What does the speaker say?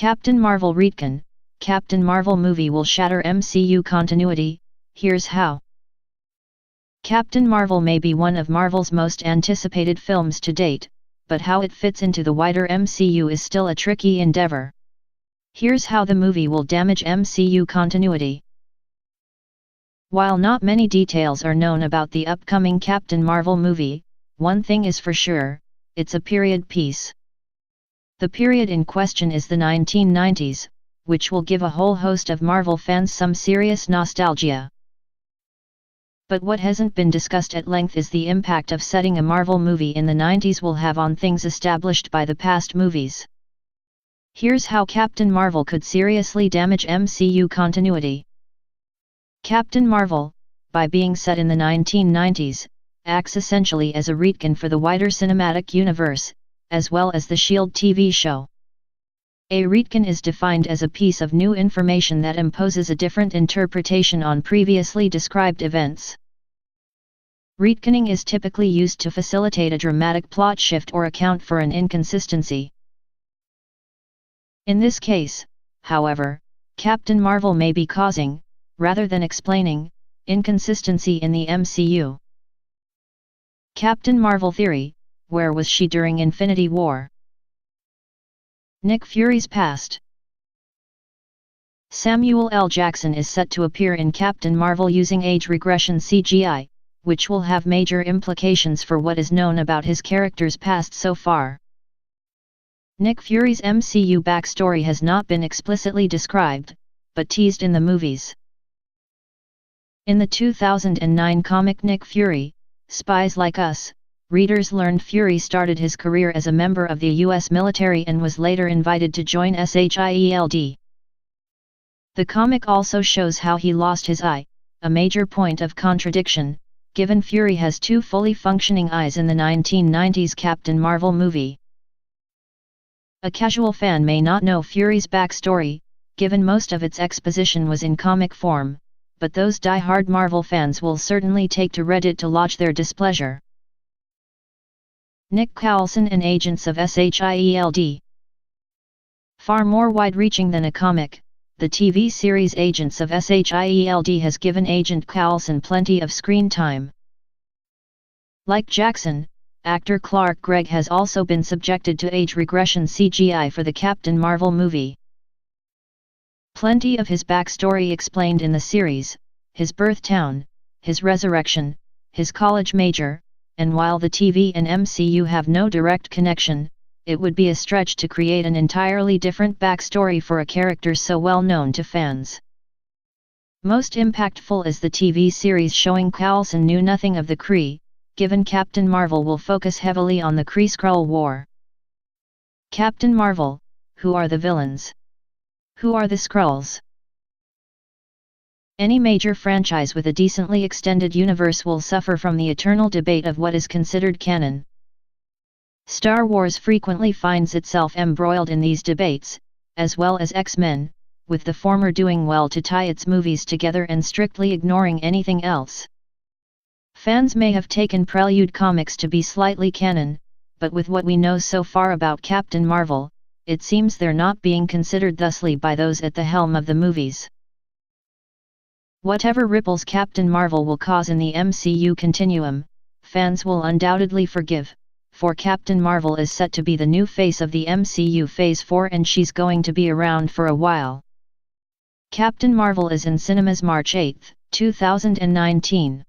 Captain Marvel retcon, Captain Marvel movie will shatter MCU continuity, here's how. Captain Marvel may be one of Marvel's most anticipated films to date, but how it fits into the wider MCU is still a tricky endeavor. Here's how the movie will damage MCU continuity. While not many details are known about the upcoming Captain Marvel movie, one thing is for sure, it's a period piece. The period in question is the 1990s, which will give a whole host of Marvel fans some serious nostalgia. But what hasn't been discussed at length is the impact of setting a Marvel movie in the 90s will have on things established by the past movies. Here's how Captain Marvel could seriously damage MCU continuity. Captain Marvel, by being set in the 1990s, acts essentially as a retcon for the wider cinematic universe, as well as the S.H.I.E.L.D. TV show. A retcon is defined as a piece of new information that imposes a different interpretation on previously described events. Retconning is typically used to facilitate a dramatic plot shift or account for an inconsistency. In this case, however, Captain Marvel may be causing, rather than explaining, inconsistency in the MCU. Captain Marvel theory: where was she during Infinity War? Nick Fury's past. Samuel L. Jackson is set to appear in Captain Marvel using age regression CGI, which will have major implications for what is known about his character's past so far. Nick Fury's MCU backstory has not been explicitly described, but teased in the movies. In the 2009 comic Nick Fury, Spies Like Us, readers learned Fury started his career as a member of the U.S. military and was later invited to join S.H.I.E.L.D. The comic also shows how he lost his eye, a major point of contradiction, given Fury has two fully functioning eyes in the 1990s Captain Marvel movie. A casual fan may not know Fury's backstory, given most of its exposition was in comic form, but those die-hard Marvel fans will certainly take to Reddit to lodge their displeasure. Nick Coulson and Agents of S.H.I.E.L.D. Far more wide-reaching than a comic, the TV series Agents of S.H.I.E.L.D. has given Agent Coulson plenty of screen time. Like Jackson, actor Clark Gregg has also been subjected to age regression CGI for the Captain Marvel movie. Plenty of his backstory explained in the series: his birth town, his resurrection, his college major, and while the TV and MCU have no direct connection, it would be a stretch to create an entirely different backstory for a character so well known to fans. Most impactful is the TV series showing Coulson knew nothing of the Kree, given Captain Marvel will focus heavily on the Kree-Skrull War. Captain Marvel: who are the villains? Who are the Skrulls? Any major franchise with a decently extended universe will suffer from the eternal debate of what is considered canon. Star Wars frequently finds itself embroiled in these debates, as well as X-Men, with the former doing well to tie its movies together and strictly ignoring anything else. Fans may have taken Prelude comics to be slightly canon, but with what we know so far about Captain Marvel, it seems they're not being considered thusly by those at the helm of the movies. Whatever ripples Captain Marvel will cause in the MCU continuum, fans will undoubtedly forgive, for Captain Marvel is set to be the new face of the MCU Phase 4 and she's going to be around for a while. Captain Marvel is in cinemas March 8, 2019.